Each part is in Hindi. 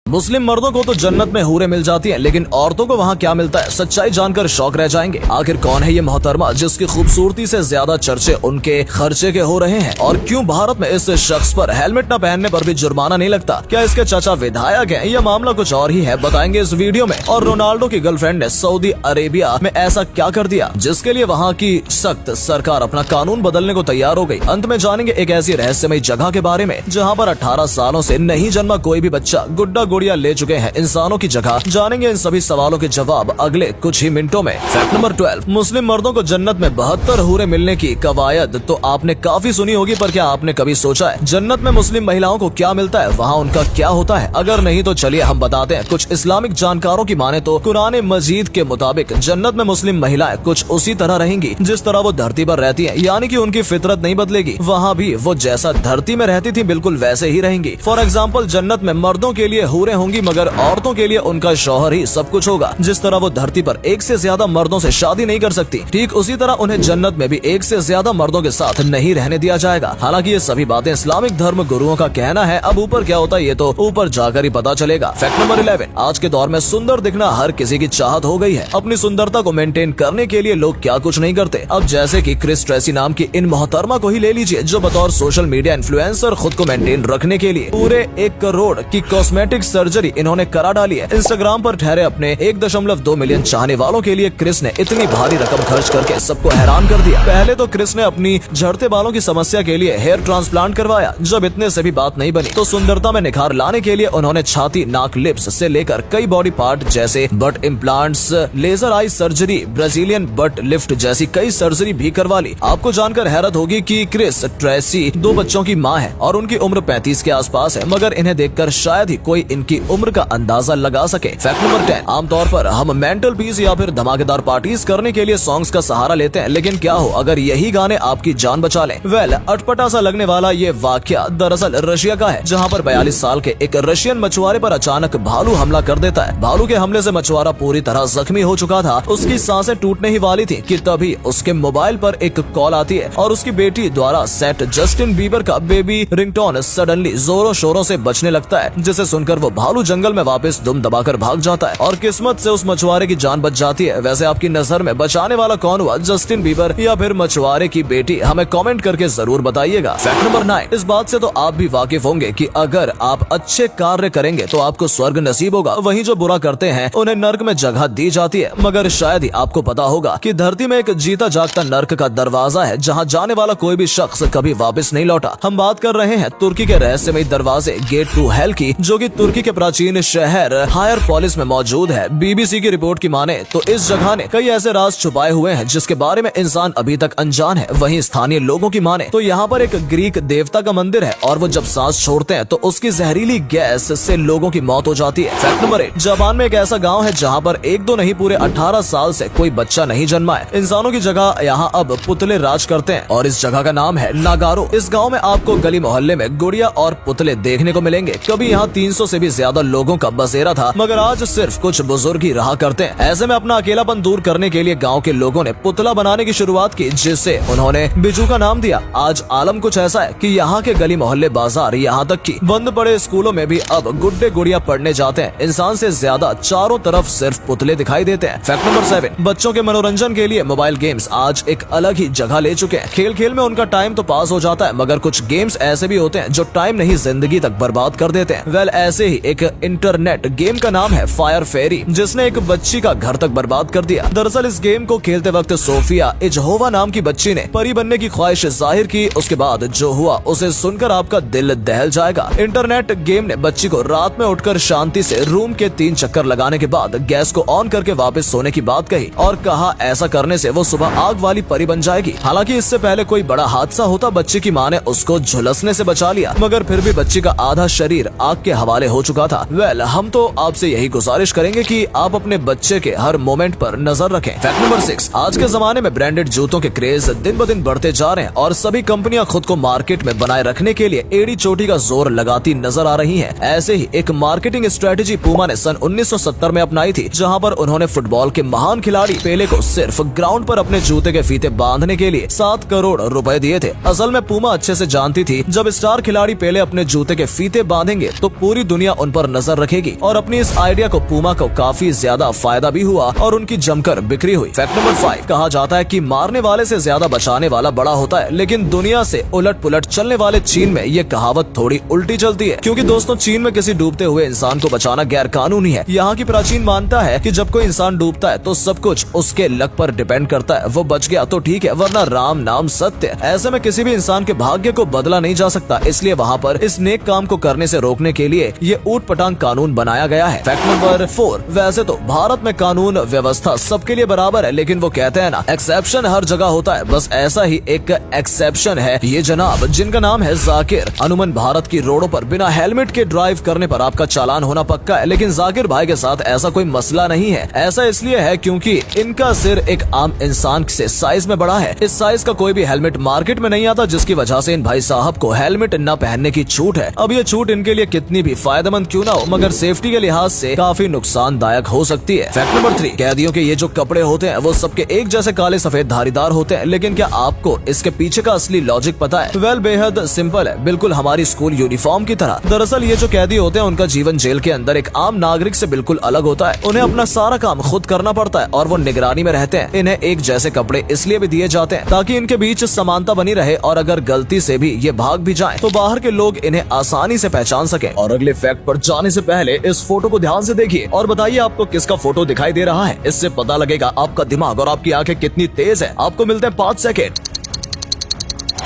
मुस्लिम मर्दों को तो जन्नत में हूरें मिल जाती हैं, लेकिन औरतों को वहाँ क्या मिलता है, सच्चाई जानकर शौक रह जाएंगे। आखिर कौन है ये मोहतरमा जिसकी खूबसूरती से ज्यादा चर्चे उनके खर्चे के हो रहे हैं, और क्यों भारत में इस शख्स पर हेलमेट न पहनने पर भी जुर्माना नहीं लगता? क्या इसके चाचा विधायक हैं? यह मामला कुछ और ही है, बताएंगे इस वीडियो में। और रोनाल्डो की गर्लफ्रेंड ने सऊदी अरेबिया में ऐसा क्या कर दिया जिसके लिए वहाँ की सख्त सरकार अपना कानून बदलने को तैयार हो गई। अंत में जानेंगे एक ऐसी रहस्यमयी जगह के बारे में जहाँ पर 18 सालों से नहीं जन्मा कोई भी बच्चा गुड्डा गुड़िया ले चुके हैं इंसानों की जगह। जानेंगे इन सभी सवालों के जवाब अगले कुछ ही मिनटों में। फैक्ट नंबर 12, मुस्लिम मर्दों को जन्नत में 72 हूरें मिलने की कवायद तो आपने काफी सुनी होगी, पर क्या आपने कभी सोचा है जन्नत में मुस्लिम महिलाओं को क्या मिलता है, वहाँ उनका क्या होता है? अगर नहीं तो चलिए हम बताते हैं। कुछ इस्लामिक जानकारों की माने तो कुरान मजीद के मुताबिक जन्नत में मुस्लिम महिलाएं कुछ उसी तरह रहेंगी जिस तरह वो धरती पर रहती हैं, यानी कि उनकी फितरत नहीं बदलेगी। वहाँ भी वो जैसा धरती में रहती थी बिल्कुल वैसे ही रहेंगी। फॉर एग्जाम्पल, जन्नत में मर्दों के लिए हूरें होंगी मगर औरतों के लिए उनका शौहर ही सब कुछ होगा। जिस तरह वो धरती पर एक से ज्यादा मर्दों से शादी नहीं कर सकती, ठीक उसी तरह उन्हें जन्नत में भी एक से ज्यादा मर्दों के साथ नहीं रहने दिया जाएगा। हालांकि ये सभी बातें इस्लामिक धर्म गुरुओं का कहना है, अब ऊपर क्या होता है ये तो ऊपर जाकर ही पता चलेगा। फैक्ट नंबर 11, आज के दौर में सुंदर दिखना हर किसी की चाहत हो गई है। अपनी सुंदरता को मेंटेन करने के लिए लोग क्या कुछ नहीं करते। अब जैसे कि क्रिस ट्रेसी नाम की इन मोहतरमा को ही ले लीजिए, जो बतौर सोशल मीडिया इन्फ्लुएंसर खुद को मेंटेन रखने के लिए पूरे 1 करोड़ की कॉस्मेटिक सर्जरी इन्होंने करा डाली है। इंस्टाग्राम पर ठहरे अपने 1.2 मिलियन चाहने वालों के लिए क्रिस ने इतनी भारी रकम खर्च करके सबको हैरान कर दिया। पहले तो क्रिस ने अपनी झड़ते बालों की समस्या के लिए हेयर ट्रांसप्लांट करवाया। जब इतने से भी बात नहीं बनी तो सुंदरता में निखार लाने के लिए उन्होंने छाती, नाक, लिप्स से लेकर कई बॉडी पार्ट जैसे butt implants, laser eye surgery, Brazilian butt lift जैसी कई सर्जरी भी करवा ली। आपको जानकर हैरत होगी कि क्रिस ट्रेसी 2 बच्चों की मां है और उनकी उम्र 35 के आसपास है, मगर इन्हें देखकर शायद ही कोई इनकी उम्र का अंदाजा लगा सके। फैक्ट नंबर 10, आमतौर पर हम मेंटल पीस या फिर धमाकेदार पार्टीज करने के लिए सॉन्ग्स का सहारा लेते हैं, लेकिन क्या हो अगर यही गाने आपकी जान बचा लें? वेल, अटपटा सा लगने वाला ये वाकया दरअसल रशिया का है, जहाँ पर 42 साल के एक रशियन मछुआरे पर अचानक भालू हमला कर देता है। भालू के हमले से मछुआरा पूरी तरह जख्मी हो चुका था, उसकी सांसें टूटने ही वाली थी कि तभी उसके मोबाइल पर एक कॉल आती है और उसकी बेटी द्वारा सेट जस्टिन बीबर का बेबी रिंगटोन सडनली जोरों शोरों से बजने लगता है, जिसे सुनकर वो भालू जंगल में वापस दुम दबाकर भाग जाता है और किस्मत से उस मछुआरे की जान बच जाती है। वैसे आपकी नजर में बचाने वाला कौन हुआ, जस्टिन बीबर या फिर मछुआरे की बेटी? हमें कमेंट करके जरूर बताइएगा। फैक्ट नंबर 9, इस बात से तो आप भी वाकिफ होंगे कि अगर आप अच्छे कार्य करेंगे तो आपको स्वर्ग नसीब होगा, वहीं जो बुरा करते हैं उन्हें नर्क में जगह दी जाती है। मगर शायद ही आपको पता होगा कि धरती में एक जीता जागता नर्क का दरवाजा है जहाँ जाने वाला कोई भी शख्स कभी वापस नहीं लौटा। हम बात कर रहे हैं तुर्की के रहस्यमयी दरवाजे गेट टू हेल की, जो कि तुर्की के प्राचीन शहर हायरपोलिस में मौजूद है। बीबीसी की रिपोर्ट की माने तो इस जगह ने कई ऐसे राज छुपाए हुए हैं जिसके बारे में इंसान अभी तक अनजान है। वहीं स्थानीय लोगों की माने तो यहाँ पर एक ग्रीक देवता का मंदिर है और वो जब सांस छोड़ते हैं तो उसकी जहरीली गैस से लोगों की मौत हो जाती है। फैक्ट नंबर 8, जापान में एक ऐसा गाँव है जहाँ पर 1-2 नहीं पूरे 18 साल से कोई बच्चा नहीं जन्मा है। इंसानों की जगह यहाँ अब पुतले राज करते हैं और इस जगह का नाम है नागारो। इस गाँव में आपको गली मोहल्ले में गुड़िया और पुतले देखने को मिलेंगे। कभी यहाँ 300 से भी ज्यादा लोगों का बसेरा था, मगर आज सिर्फ कुछ बुजुर्ग ही रहा करते हैं। ऐसे में अपना अकेलापन दूर करने के लिए गांव के लोगों ने पुतला बनाने की शुरुआत की, जिसे उन्होंने बिजू का नाम दिया। आज आलम कुछ ऐसा है कि यहाँ के गली मोहल्ले, बाजार, यहाँ तक कि बंद पड़े स्कूलों में भी अब गुड्डे गुड़िया पढ़ने जाते हैं। इंसान से ज्यादा चारों तरफ सिर्फ पुतले दिखाई देते हैं। फैक्ट नंबर 7, बच्चों के मनोरंजन के लिए मोबाइल गेम्स आज एक अलग ही जगह ले चुके हैं। खेल खेल में उनका टाइम तो पास हो जाता है, मगर कुछ गेम्स ऐसे भी होते हैं जो टाइम नहीं जिंदगी तक बर्बाद कर देते हैं। वेल, ऐसे ही एक इंटरनेट गेम का नाम है फायर फेरी, जिसने एक बच्ची का घर तक बर्बाद कर दिया। दरअसल इस गेम को खेलते वक्त सोफिया इजहोवा नाम की बच्ची ने परी बनने की ख्वाहिश जाहिर की। उसके बाद जो हुआ उसे सुनकर आपका दिल दहल जाएगा। इंटरनेट गेम ने बच्ची को रात में उठकर शांति से रूम के 3 चक्कर लगाने के बाद गैस को ऑन करके वापस सोने की बात कही और कहा ऐसा करने से वो सुबह आग वाली परी बन जाएगी। हालांकि इससे पहले कोई बड़ा हादसा होता, बच्ची की माँ ने उसको झुलसने से बचा लिया, मगर फिर भी बच्ची का आधा शरीर आग के हवाले हो चुका था। वेल, हम तो आपसे यही गुजारिश करेंगे कि आप अपने बच्चे के हर मोमेंट पर नजर रखें। फैक्ट नंबर 6, आज के जमाने में ब्रांडेड जूतों के क्रेज दिन ब दिन बढ़ते जा रहे हैं और सभी कंपनियां खुद को मार्केट में बनाए रखने के लिए एड़ी चोटी का जोर लगाती नजर आ रही हैं। ऐसे ही एक मार्केटिंग स्ट्रेटेजी पूमा ने सन 1970 में अपनाई थी, जहां पर उन्होंने फुटबॉल के महान खिलाड़ी पेले को सिर्फ ग्राउंड पर अपने जूते के फीते बांधने के लिए 7 करोड़ रुपए दिए थे। असल में पूमा अच्छे से जानती थी जब स्टार खिलाड़ी पेले अपने जूते के फीते बांधेंगे तो पूरी दुनिया उन पर नजर रखेगी और अपनी इस आइडिया को पूमा को काफी ज्यादा फायदा भी हुआ और उनकी जमकर बिक्री हुई। फैक्ट नंबर 5, कहा जाता है कि मारने वाले से ज्यादा बचाने वाला बड़ा होता है, लेकिन दुनिया से उलट पुलट चलने वाले चीन में ये कहावत थोड़ी उल्टी चलती है, क्योंकि दोस्तों चीन में किसी डूबते हुए इंसान को बचाना गैर कानूनी है। यहाँ की प्राचीन मानता है कि जब कोई इंसान डूबता है तो सब कुछ उसके लक पर डिपेंड करता है, वो बच गया तो ठीक है, वरना राम नाम सत्य। ऐसे में किसी भी इंसान के भाग्य को बदला नहीं जा सकता, इसलिए वहाँ पर इस नेक काम को करने से रोकने के लिए ये ऊट पटांग कानून बनाया गया है। फैक्ट नंबर 4, वैसे तो भारत में कानून व्यवस्था सबके लिए बराबर है, लेकिन वो कहते हैं ना, एक्सेप्शन हर जगह होता है। बस ऐसा ही एक एक्सेप्शन है ये जनाब, जिनका नाम है जाकिर। अमूमन भारत की रोडों पर बिना हेलमेट के ड्राइव करने पर आपका चालान होना पक्का है, लेकिन जाकिर भाई के साथ ऐसा कोई मसला नहीं है। ऐसा इसलिए है क्योंकि इनका सिर एक आम इंसान से साइज में बड़ा है। इस साइज का कोई भी हेलमेट मार्केट में नहीं आता, जिसकी वजह से इन भाई साहब को हेलमेट न पहनने की छूट है। अब ये छूट इनके लिए कितनी भी फायदेमंद क्यों ना हो, मगर सेफ्टी के लिहाज से काफी नुकसानदायक हो सकती है। फैक्ट नंबर 3, कैदियों के ये जो कपड़े होते हैं वो सबके एक जैसे काले सफेद धारीदार होते हैं, लेकिन क्या आपको इसके पीछे का असली लॉजिक पता है? वेल, बेहद सिंपल है, बिल्कुल हमारी स्कूल यूनिफॉर्म की तरह। दरअसल ये जो कैदी होते हैं उनका जीवन जेल के अंदर एक आम नागरिक से बिल्कुल अलग होता है। उन्हें अपना सारा काम खुद करना पड़ता है और वो निगरानी में रहते हैं। इन्हें एक जैसे कपड़े इसलिए भी दिए जाते हैं ताकि इनके बीच समानता बनी रहे, और अगर गलती से भी ये भाग भी जाएं तो बाहर के लोग इन्हें आसानी से पहचान सकें। और अगले फैक्ट पर जाने से पहले इस फोटो को ध्यान से देखिए और बताइए आपको किसका फोटो दिखाई दे रहा है। इससे पता लगेगा आपका दिमाग और आपकी आंखें कितनी तेज है। आपको मिलते हैं 5 सेकेंड।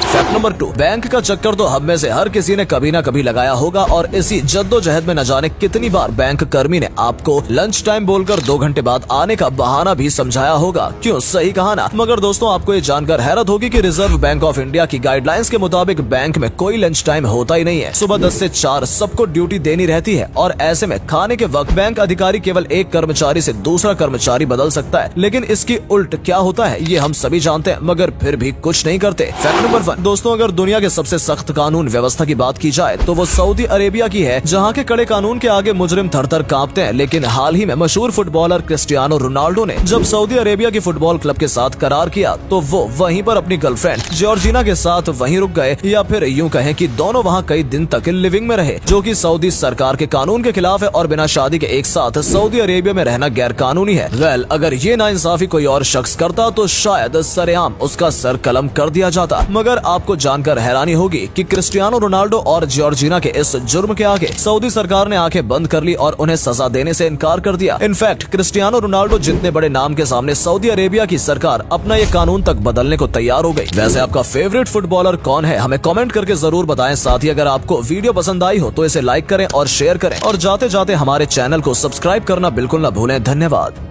फैक्ट नंबर 2, बैंक का चक्कर तो हम में से हर किसी ने कभी ना कभी लगाया होगा, और इसी जद्दोजहद में न जाने कितनी बार बैंक कर्मी ने आपको लंच टाइम बोलकर 2 घंटे बाद आने का बहाना भी समझाया होगा। क्यों, सही कहा ना। मगर दोस्तों आपको ये जानकर हैरत होगी कि रिजर्व बैंक ऑफ इंडिया की गाइडलाइंस के मुताबिक बैंक में कोई लंच टाइम होता ही नहीं है। सुबह 10 से 4 सबको ड्यूटी देनी रहती है, और ऐसे में खाने के वक्त बैंक अधिकारी केवल एक कर्मचारी से दूसरा कर्मचारी बदल सकता है। लेकिन इसकी उल्ट क्या होता है ये हम सभी जानते हैं, मगर फिर भी कुछ नहीं करते। फैक्ट नंबर 1, दोस्तों अगर दुनिया के सबसे सख्त कानून व्यवस्था की बात की जाए तो वो सऊदी अरेबिया की है, जहाँ के कड़े कानून के आगे मुजरिम थर-थर कांपते हैं। लेकिन हाल ही में मशहूर फुटबॉलर क्रिस्टियानो रोनाल्डो ने जब सऊदी अरेबिया की फुटबॉल क्लब के साथ करार किया तो वो वहीं पर अपनी गर्लफ्रेंड जॉर्जिना के साथ वहीं रुक गए, या फिर यूं कहें कि दोनों वहाँ कई दिन तक लिविंग में रहे, जो कि सऊदी सरकार के कानून के खिलाफ है, और बिना शादी के एक साथ सऊदी अरेबिया में रहना गैर कानूनी है। वेल, अगर ये नाइंसाफी कोई और शख्स करता तो शायद सरेआम उसका सर कलम कर दिया जाता। मगर आपको जानकर हैरानी होगी कि क्रिस्टियानो रोनाल्डो और जॉर्जिना के इस जुर्म के आगे सऊदी सरकार ने आंखें बंद कर ली और उन्हें सजा देने से इनकार कर दिया। इनफैक्ट क्रिस्टियानो रोनाल्डो जितने बड़े नाम के सामने सऊदी अरेबिया की सरकार अपना ये कानून तक बदलने को तैयार हो गई। वैसे आपका फेवरेट फुटबॉलर कौन है, हमें कमेंट करके जरूर बताएं। साथ ही अगर आपको वीडियो पसंद आई हो तो इसे लाइक करें और शेयर करें, और जाते जाते हमारे चैनल को सब्सक्राइब करना बिल्कुल न भूलें। धन्यवाद।